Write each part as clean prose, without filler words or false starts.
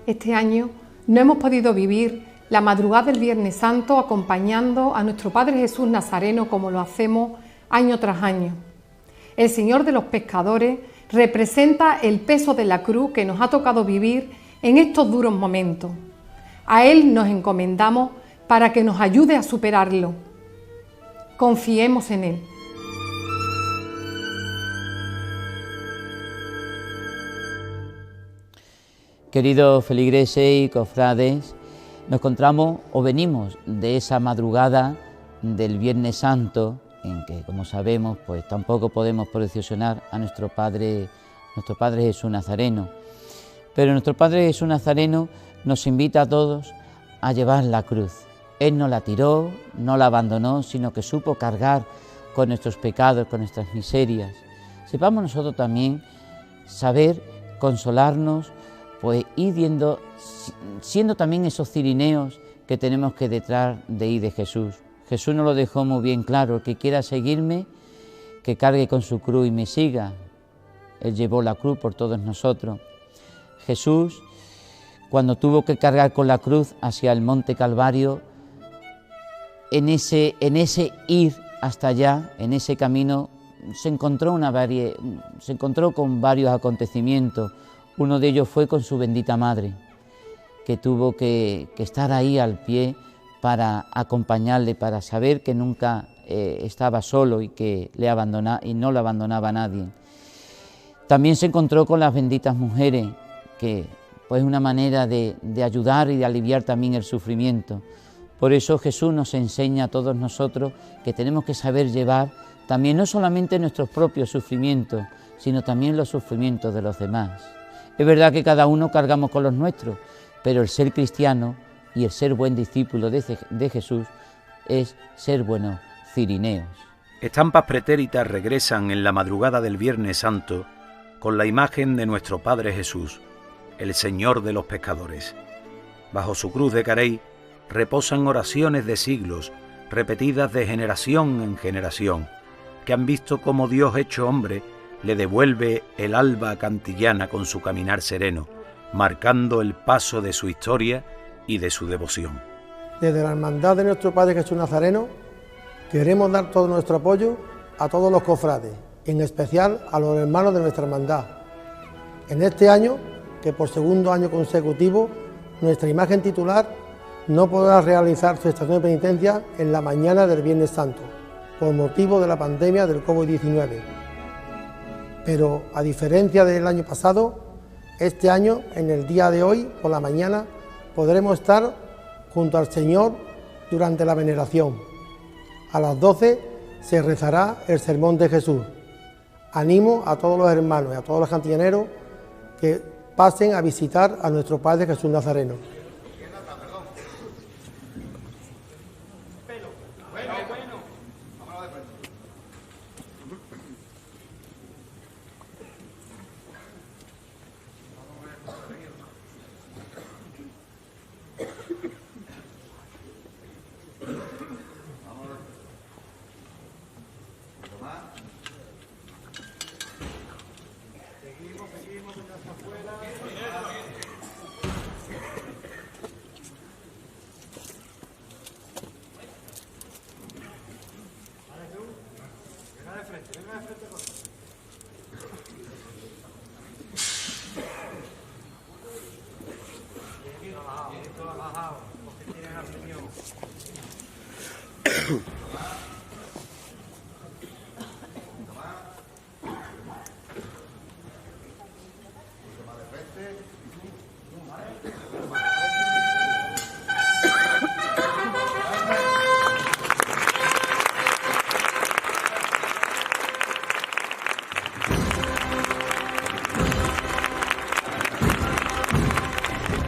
Este año no hemos podido vivir la madrugada del Viernes Santo acompañando a nuestro Padre Jesús Nazareno como lo hacemos año tras año. El Señor de los Pescadores representa el peso de la cruz que nos ha tocado vivir en estos duros momentos. A Él nos encomendamos para que nos ayude a superarlo. Confiemos en Él. Queridos feligreses y cofrades, nos encontramos o venimos de esa madrugada del Viernes Santo, en que, como sabemos, pues tampoco podemos procesionar a nuestro Padre Jesús Nazareno. Pero nuestro Padre Jesús Nazareno nos invita a todos a llevar la cruz. Él no la tiró, no la abandonó, sino que supo cargar con nuestros pecados, con nuestras miserias. Sepamos nosotros también saber consolarnos, pues ir siendo también esos cirineos que tenemos que detrás de ir de Jesús. Jesús nos lo dejó muy bien claro: el que quiera seguirme, que cargue con su cruz y me siga. Él llevó la cruz por todos nosotros. Jesús, cuando tuvo que cargar con la cruz hacia el Monte Calvario, en ese ir hasta allá, en ese camino, se encontró con varios acontecimientos. Uno de ellos fue con su bendita madre, que tuvo que estar ahí al pie para acompañarle, para saber que nunca estaba solo y que no le abandonaba a nadie. También se encontró con las benditas mujeres, que pues es una manera de ayudar y de aliviar también el sufrimiento. Por eso Jesús nos enseña a todos nosotros que tenemos que saber llevar también no solamente nuestros propios sufrimientos, sino también los sufrimientos de los demás. Es verdad que cada uno cargamos con los nuestros, pero el ser cristiano y el ser buen discípulo de Jesús es ser buenos cirineos. Estampas pretéritas regresan en la madrugada del Viernes Santo con la imagen de nuestro Padre Jesús, el Señor de los Pescadores. Bajo su cruz de carey reposan oraciones de siglos, repetidas de generación en generación, que han visto cómo Dios hecho hombre le devuelve el alba cantillana con su caminar sereno, marcando el paso de su historia y de su devoción. Desde la hermandad de nuestro Padre Jesús Nazareno queremos dar todo nuestro apoyo a todos los cofrades, en especial a los hermanos de nuestra hermandad. En este año, que por segundo año consecutivo, nuestra imagen titular no podrá realizar su estación de penitencia en la mañana del Viernes Santo, por motivo de la pandemia del COVID-19. Pero, a diferencia del año pasado, este año, en el día de hoy, por la mañana, podremos estar junto al Señor durante la veneración. A las 12 se rezará el Sermón de Jesús. Animo a todos los hermanos y a todos los cantillaneros que pasen a visitar a nuestro Padre Jesús Nazareno.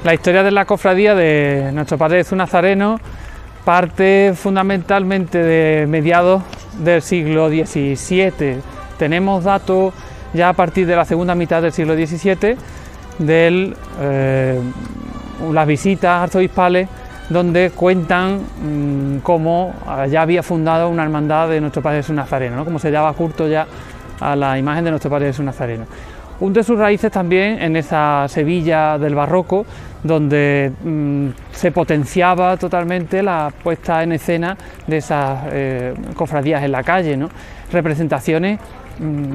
La historia de la cofradía de nuestro Padre Jesús Nazareno parte fundamentalmente de mediados del siglo XVII. Tenemos datos ya a partir de la segunda mitad del siglo XVII de las visitas arzobispales, donde cuentan cómo ya había fundado una hermandad de nuestro Padre Jesús Nazareno, ¿no? Como se daba culto ya a la imagen de nuestro Padre Jesús Nazareno. Hunde sus raíces también en esa Sevilla del barroco, donde se potenciaba totalmente la puesta en escena de esas cofradías en la calle, ¿no? Representaciones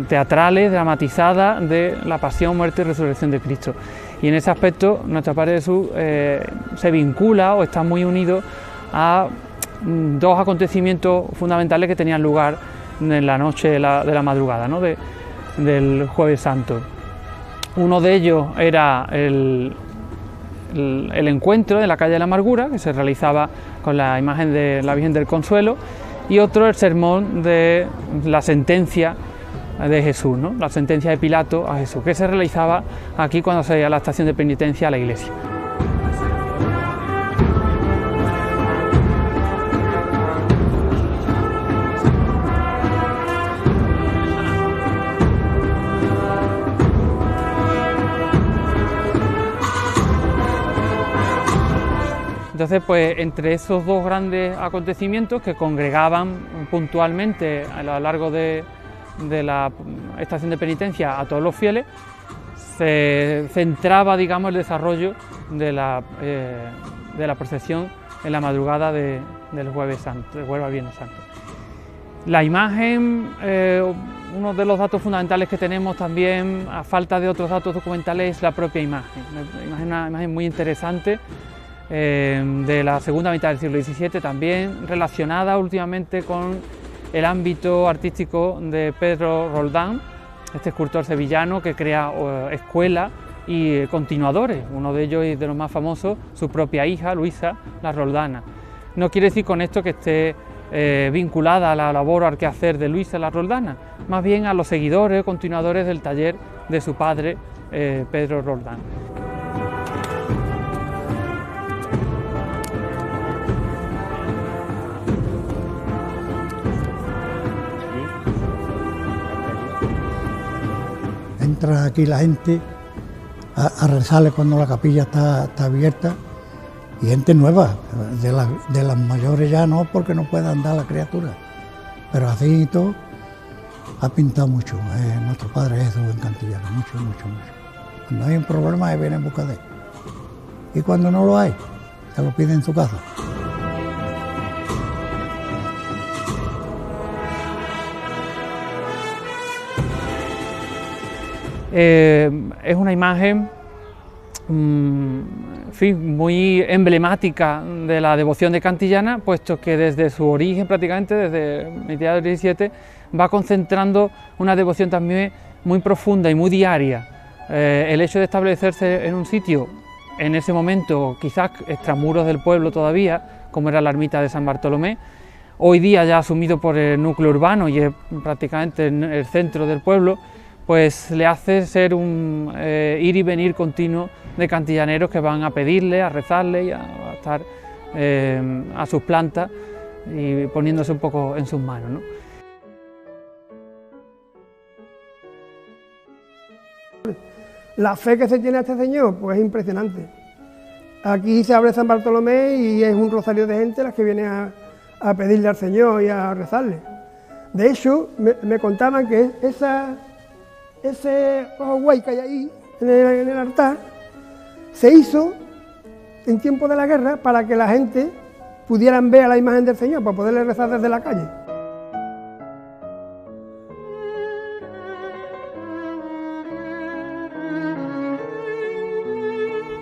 teatrales, dramatizadas de la pasión, muerte y resurrección de Cristo. Y en ese aspecto nuestro Padre Jesús se vincula o está muy unido a dos acontecimientos fundamentales que tenían lugar en la noche de la madrugada, ¿no? del Jueves Santo. Uno de ellos era el encuentro de la calle de la Amargura, que se realizaba con la imagen de la Virgen del Consuelo, y otro el sermón de la sentencia de Jesús, ¿no? La sentencia de Pilato a Jesús, que se realizaba aquí cuando se iba a la estación de penitencia a la iglesia. Entonces, pues entre esos dos grandes acontecimientos que congregaban puntualmente a lo largo de la estación de penitencia a todos los fieles, se centraba, digamos, el desarrollo de la procesión en la madrugada del Jueves Santo, del Jueves al Viernes Santo. La imagen, uno de los datos fundamentales que tenemos también, a falta de otros datos documentales, es la propia imagen. Una imagen muy interesante, de la segunda mitad del siglo XVII, también relacionada últimamente con el ámbito artístico de Pedro Roldán, este escultor sevillano que crea escuelas y continuadores, uno de ellos y de los más famosos, su propia hija, Luisa la Roldana. No quiere decir con esto que esté vinculada a la labor o al quehacer de Luisa la Roldana, más bien a los seguidores, continuadores del taller de su padre, Pedro Roldán. Entra aquí la gente a rezarle cuando la capilla está abierta, y gente nueva, de las mayores ya no, porque no puede andar la criatura, pero así y todo ha pintado mucho nuestro Padre Jesús en Cantillana, mucho. Cuando hay un problema, viene en busca de él, y cuando no lo hay, se lo pide en su casa. Es una imagen muy emblemática de la devoción de Cantillana, puesto que desde su origen, prácticamente desde mediados del XVII, va concentrando una devoción también muy profunda y muy diaria. El hecho de establecerse en un sitio, en ese momento quizás extramuros del pueblo todavía, como era la ermita de San Bartolomé, hoy día ya asumido por el núcleo urbano y es prácticamente en el centro del pueblo, pues le hace ser un ir y venir continuo de cantillaneros que van a pedirle, a rezarle y a estar a sus plantas y poniéndose un poco en sus manos, ¿no? La fe que se tiene a este señor, pues es impresionante. Aquí se abre San Bartolomé y es un rosario de gente las que viene a pedirle al Señor y a rezarle. De hecho, me contaban que ese ojo guay que hay ahí, en el altar, se hizo en tiempo de la guerra para que la gente pudieran ver a la imagen del Señor, para poderle rezar desde la calle.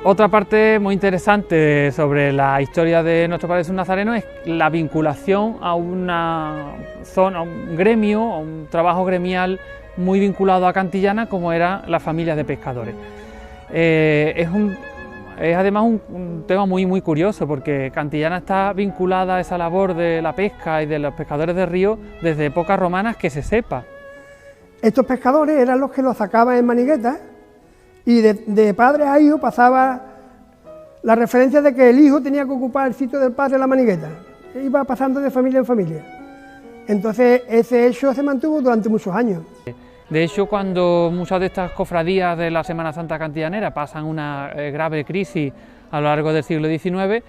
Otra parte muy interesante sobre la historia de nuestro Padre Jesús Nazareno es la vinculación a una zona, a un gremio, a un trabajo gremial muy vinculado a Cantillana, como eran las familias de pescadores. Es además un tema muy curioso, porque Cantillana está vinculada a esa labor de la pesca y de los pescadores de río desde épocas romanas que se sepa. Estos pescadores eran los que los sacaban en maniguetas, y de padre a hijo pasaba la referencia de que el hijo tenía que ocupar el sitio del padre en la manigueta. Iba pasando de familia en familia. Entonces ese hecho se mantuvo durante muchos años. De hecho, cuando muchas de estas cofradías de la Semana Santa cantillanera pasan una grave crisis a lo largo del siglo XIX,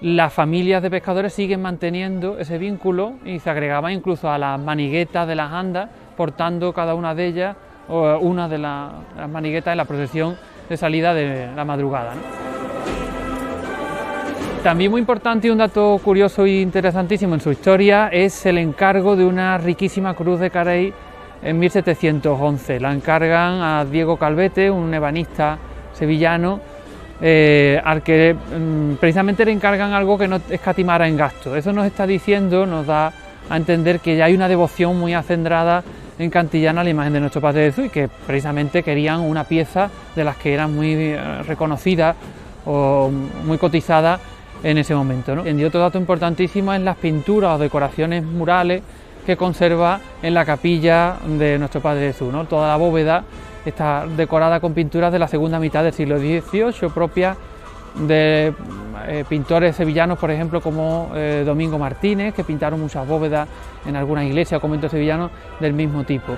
las familias de pescadores siguen manteniendo ese vínculo y se agregaban incluso a las maniguetas de las andas, portando cada una de ellas una de las maniguetas en la procesión de salida de la madrugada, ¿no? También muy importante y un dato curioso e interesantísimo en su historia es el encargo de una riquísima cruz de Carey en 1711. La encargan a Diego Calvete, un ebanista sevillano, al que precisamente le encargan algo que no escatimara en gasto. Eso nos está diciendo, nos da a entender que ya hay una devoción muy acendrada en Cantillana a la imagen de nuestro Padre Jesús y que precisamente querían una pieza de las que eran muy reconocidas o muy cotizadas en ese momento, ¿no? Y otro dato importantísimo es las pinturas o decoraciones murales que conserva en la capilla de nuestro Padre Jesús, ¿no? Toda la bóveda está decorada con pinturas de la segunda mitad del siglo XVIII, propias de pintores sevillanos, por ejemplo, como Domingo Martínez, que pintaron muchas bóvedas en algunas iglesias o conventos sevillanos del mismo tipo.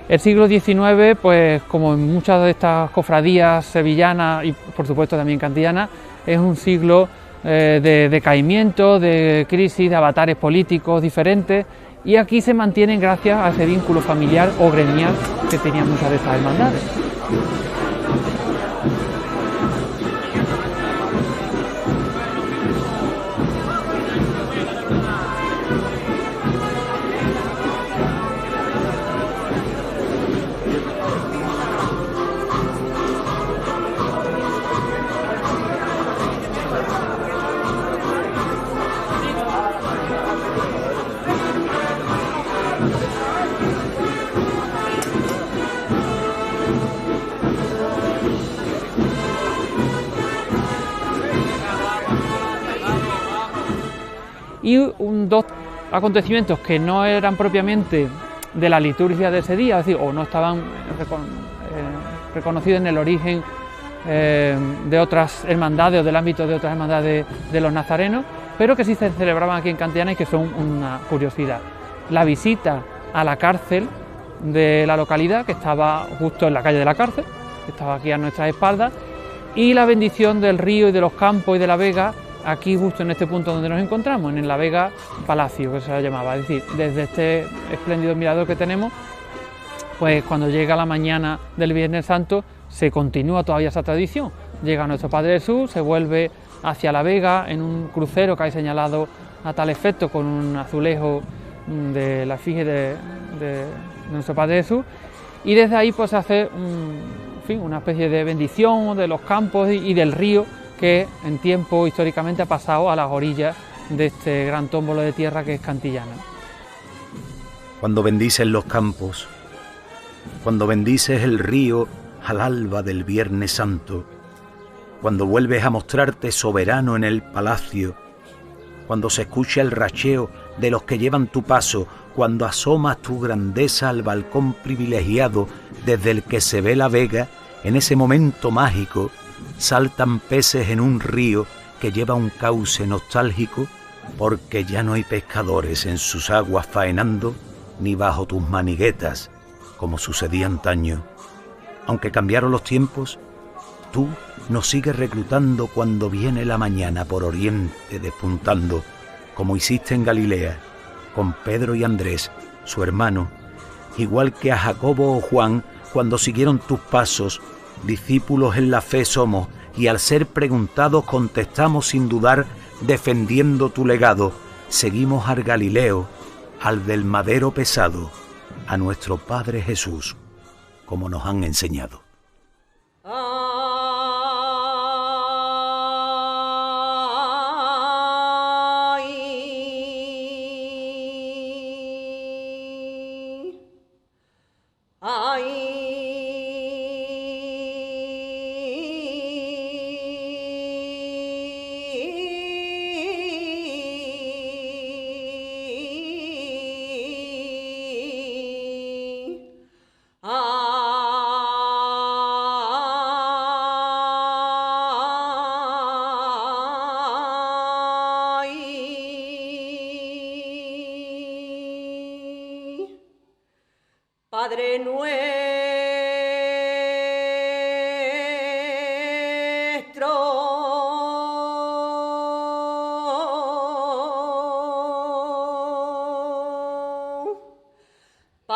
El siglo XIX, pues como en muchas de estas cofradías sevillanas y por supuesto también cantillanas, es un siglo de decaimiento, de crisis, de avatares políticos diferentes, y aquí se mantienen gracias a ese vínculo familiar o gremial que tenían muchas de estas hermandades. Y dos acontecimientos que no eran propiamente de la liturgia de ese día, es decir, o no estaban reconocidos en el origen de otras hermandades o del ámbito de otras hermandades de los nazarenos, pero que sí se celebraban aquí en Cantillana y que son una curiosidad. La visita a la cárcel de la localidad, que estaba justo en la calle de la cárcel, que estaba aquí a nuestras espaldas, y la bendición del río y de los campos y de la vega, aquí justo en este punto donde nos encontramos, en la Vega Palacio, que se la llamaba. Es decir, desde este espléndido mirador que tenemos, pues cuando llega la mañana del Viernes Santo, se continúa todavía esa tradición. Llega nuestro Padre Jesús, se vuelve hacia la Vega en un crucero que hay señalado a tal efecto con un azulejo de la efigie de nuestro Padre Jesús, y desde ahí pues se hace una especie de bendición de los campos y del río, que en tiempo históricamente ha pasado a las orillas de este gran tómbolo de tierra que es Cantillana. Cuando bendices los campos, cuando bendices el río al alba del Viernes Santo, cuando vuelves a mostrarte soberano en el palacio, cuando se escucha el racheo de los que llevan tu paso, cuando asomas tu grandeza al balcón privilegiado desde el que se ve la vega, en ese momento mágico, saltan peces en un río que lleva un cauce nostálgico, porque ya no hay pescadores en sus aguas faenando, ni bajo tus maniguetas, como sucedía antaño. Aunque cambiaron los tiempos, tú nos sigues reclutando cuando viene la mañana por oriente despuntando, como hiciste en Galilea, con Pedro y Andrés, su hermano, igual que a Jacobo o Juan cuando siguieron tus pasos. Discípulos en la fe somos, y al ser preguntados contestamos sin dudar, defendiendo tu legado. Seguimos al Galileo, al del madero pesado, a nuestro Padre Jesús, como nos han enseñado.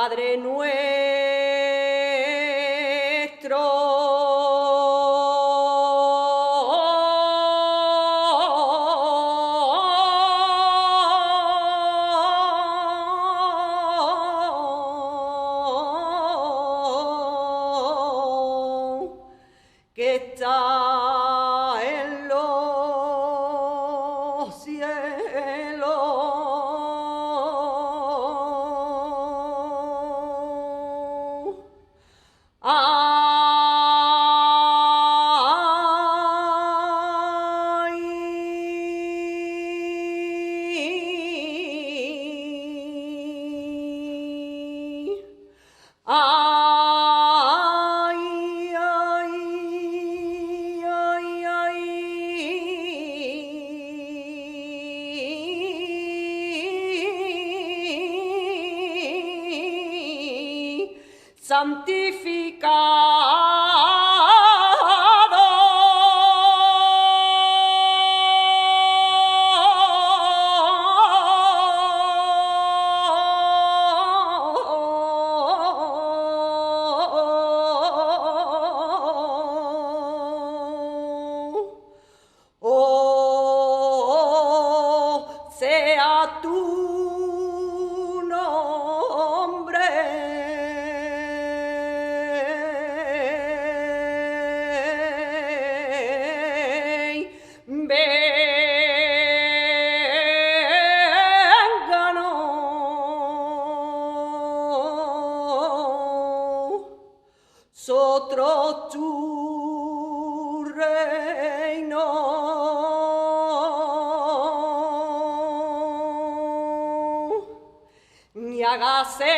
Padre nuestro. Que está en los cielos. Sea tu nombre. Vénganos nosotros tu reino. Y hágase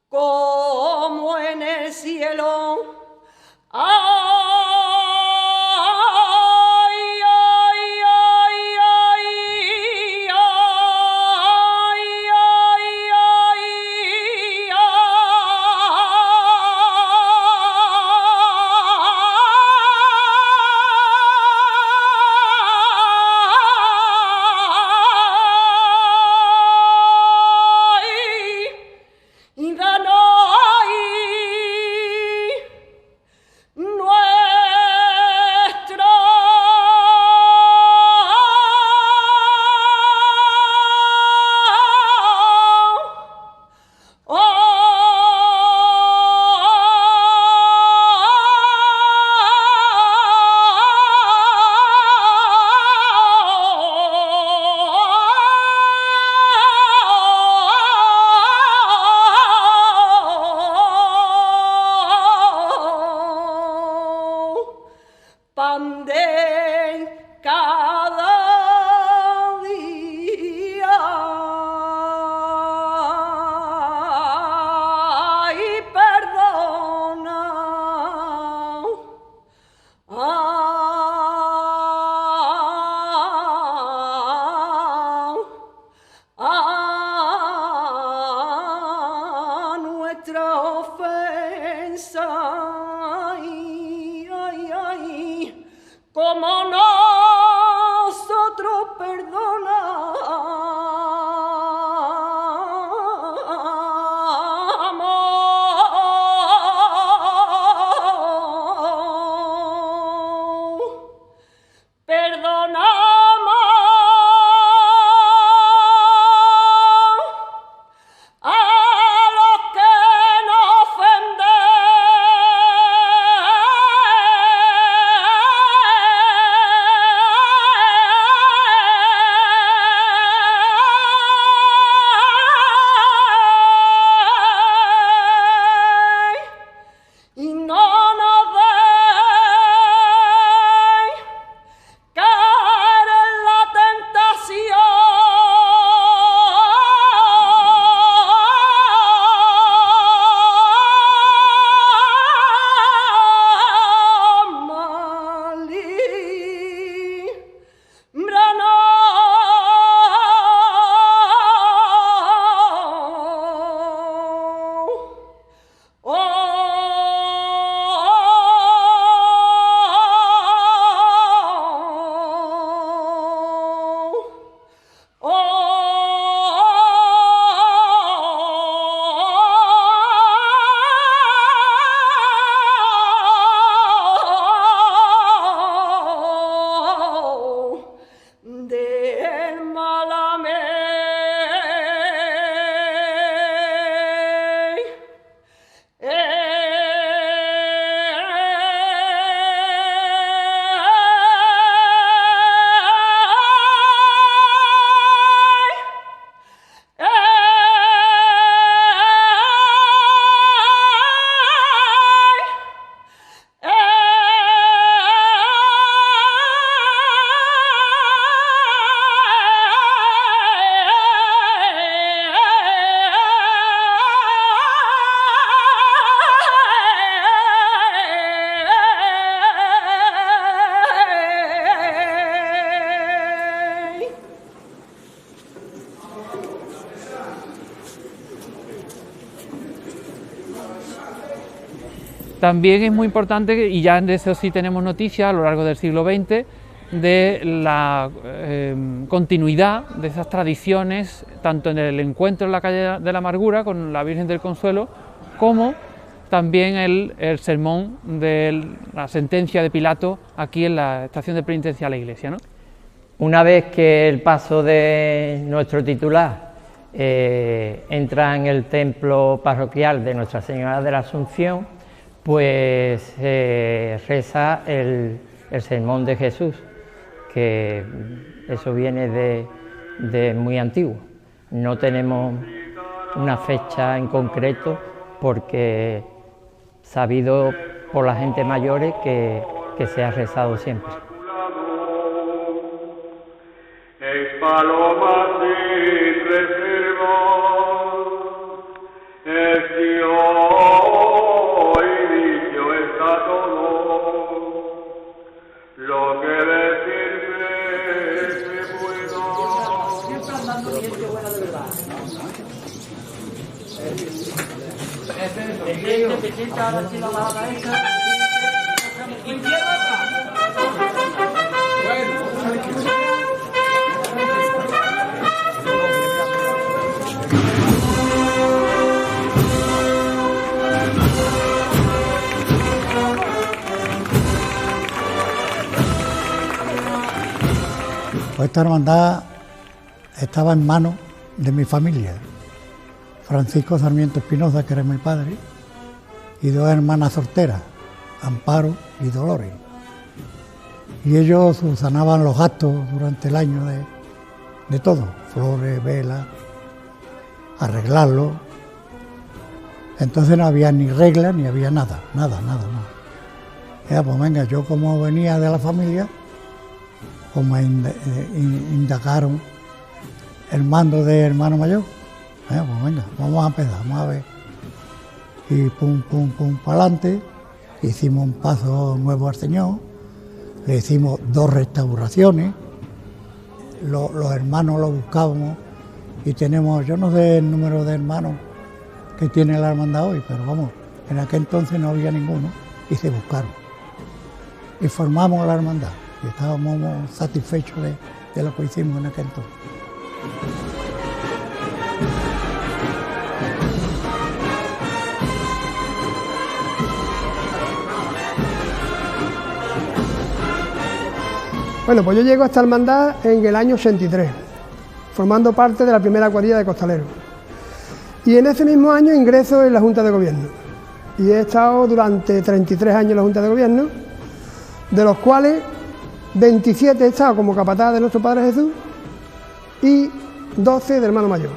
como en el cielo. Pan de cada día y perdona nuestra ofensa. También es muy importante, y ya de eso sí tenemos noticias a lo largo del siglo XX, de la continuidad de esas tradiciones, tanto en el encuentro en la calle de la Amargura con la Virgen del Consuelo, como también el sermón de la sentencia de Pilato aquí en la estación de penitencia de la iglesia, ¿no? Una vez que el paso de nuestro titular entra en el templo parroquial de Nuestra Señora de la Asunción, pues reza el sermón de Jesús, que eso viene de muy antiguo. No tenemos una fecha en concreto porque sabido por la gente mayores que se ha rezado siempre. Pues esta hermandad estaba en manos de mi familia, Francisco Sarmiento Espinoza, que era mi padre, y dos hermanas solteras, Amparo y Dolores. Y ellos subsanaban los gastos durante el año de todo, flores, velas, arreglarlo. Entonces no había ni reglas ni había nada. Ya, pues venga, yo como venía de la familia, pues me indagaron el mando de hermano mayor. Pues venga, vamos a empezar, vamos a ver. Y pum, para adelante, hicimos un paso nuevo al Señor, le hicimos 2 restauraciones, los hermanos lo buscábamos y tenemos, yo no sé el número de hermanos que tiene la hermandad hoy, pero vamos, en aquel entonces no había ninguno y se buscaron. Y formamos la hermandad y estábamos satisfechos de lo que hicimos en aquel entonces. Bueno, pues yo llego a esta hermandad en el año 83, formando parte de la primera cuadrilla de costaleros. Y en ese mismo año ingreso en la Junta de Gobierno. Y he estado durante 33 años en la Junta de Gobierno, de los cuales 27 he estado como capataz de nuestro Padre Jesús y 12 de hermano mayor.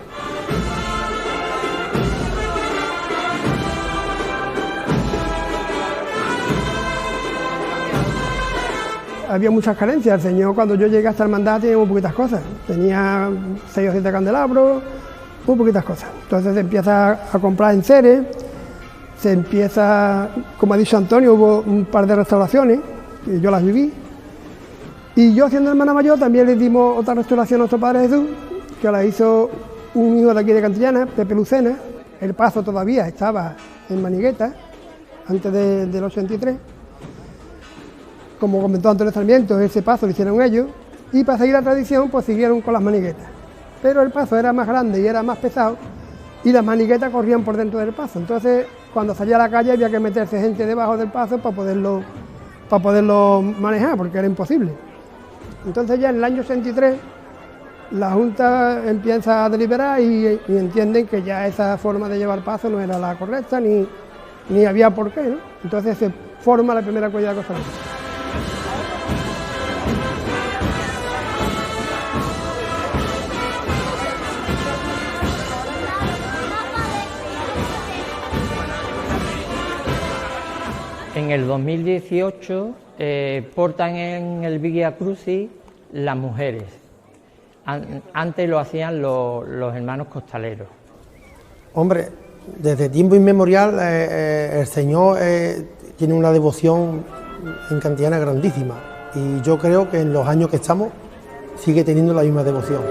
Había muchas carencias. El Señor, cuando yo llegué a esta hermandad, tenía muy poquitas cosas. Tenía 6 o 7 candelabros, muy poquitas cosas. Entonces se empieza a comprar enseres, se empieza, como ha dicho Antonio, hubo un par de restauraciones, y yo las viví. Y yo, siendo hermana mayor, también le dimos otra restauración a nuestro Padre Jesús, que la hizo un hijo de aquí de Cantillana, Pepe Lucena. El paso todavía estaba en Manigueta, antes del 83. Como comentó Antonio Sarmiento, ese paso lo hicieron ellos, y para seguir la tradición, pues siguieron con las maniguetas. Pero el paso era más grande y era más pesado, y las maniguetas corrían por dentro del paso. Entonces, cuando salía a la calle había que meterse gente debajo del paso para poderlo manejar, porque era imposible. Entonces ya en el año 83, la Junta empieza a deliberar y entienden que ya esa forma de llevar paso no era la correcta, ni había por qué, ¿no? Entonces se forma la primera cuadrilla de costaleros. En el 2018 portan en el Via Crucis las mujeres. Antes lo hacían los hermanos costaleros. Hombre, desde tiempo inmemorial el Señor tiene una devoción en Cantillana grandísima, y yo creo que en los años que estamos sigue teniendo la misma devoción.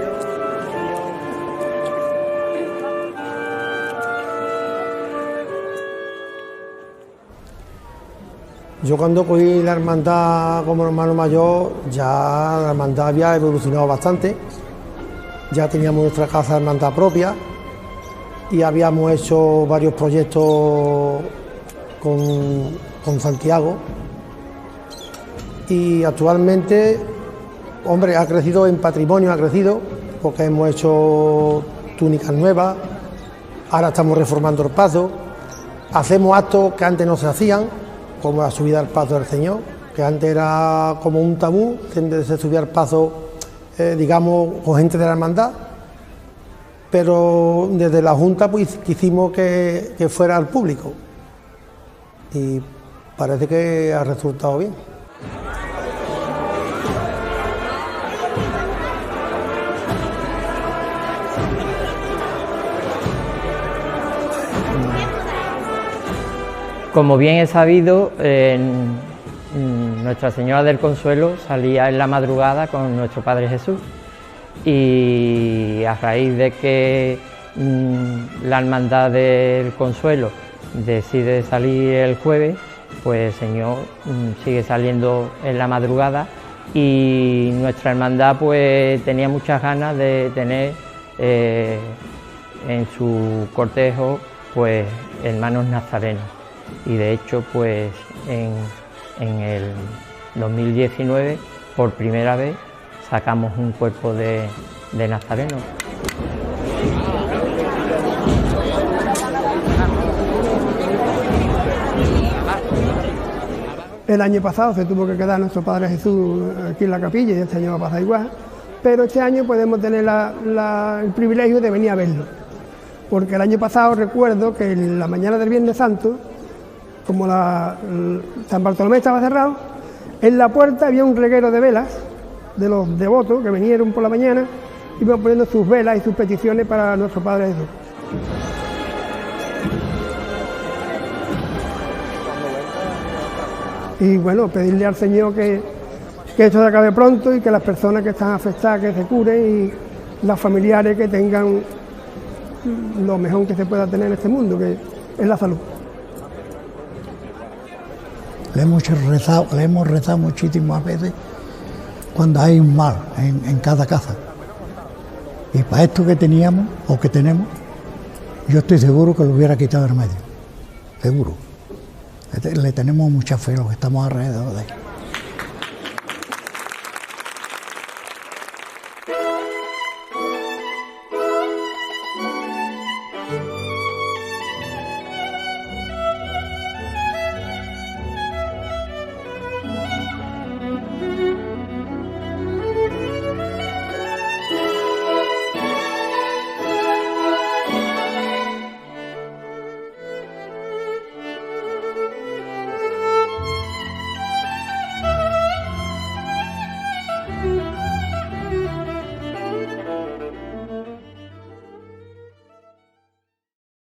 Yo cuando cogí la hermandad como hermano mayor, ya la hermandad había evolucionado bastante, ya teníamos nuestra casa de hermandad propia y habíamos hecho varios proyectos con Santiago, y actualmente, hombre, ha crecido en patrimonio, ha crecido porque hemos hecho túnicas nuevas, ahora estamos reformando el paso, hacemos actos que antes no se hacían, como la subida al paso del Señor, que antes era como un tabú, se subía al paso, digamos, con gente de la hermandad, pero desde la Junta pues quisimos que fuera al público y parece que ha resultado bien. Como bien es sabido, Nuestra Señora del Consuelo salía en la madrugada con nuestro Padre Jesús, y a raíz de que la Hermandad del Consuelo decide salir el jueves, pues el Señor sigue saliendo en la madrugada, y nuestra hermandad pues tenía muchas ganas de tener en su cortejo pues hermanos nazarenos. Y de hecho pues en el 2019 por primera vez sacamos un cuerpo de nazarenos. El año pasado se tuvo que quedar nuestro Padre Jesús aquí en la capilla, y este año va a pasar igual, pero este año podemos tener el privilegio de venir a verlo, porque el año pasado recuerdo que en la mañana del Viernes Santo, como San Bartolomé estaba cerrado, en la puerta había un reguero de velas de los devotos que vinieron por la mañana, iban poniendo sus velas y sus peticiones para nuestro Padre Jesús. Y bueno, pedirle al Señor que esto se acabe pronto y que las personas que están afectadas que se curen, y los familiares que tengan lo mejor que se pueda tener en este mundo, que es la salud. Le hemos rezado muchísimas veces cuando hay un mal en cada casa. Y para esto que teníamos o que tenemos, yo estoy seguro que lo hubiera quitado en medio. Seguro. Le tenemos mucha fe los que estamos alrededor de él.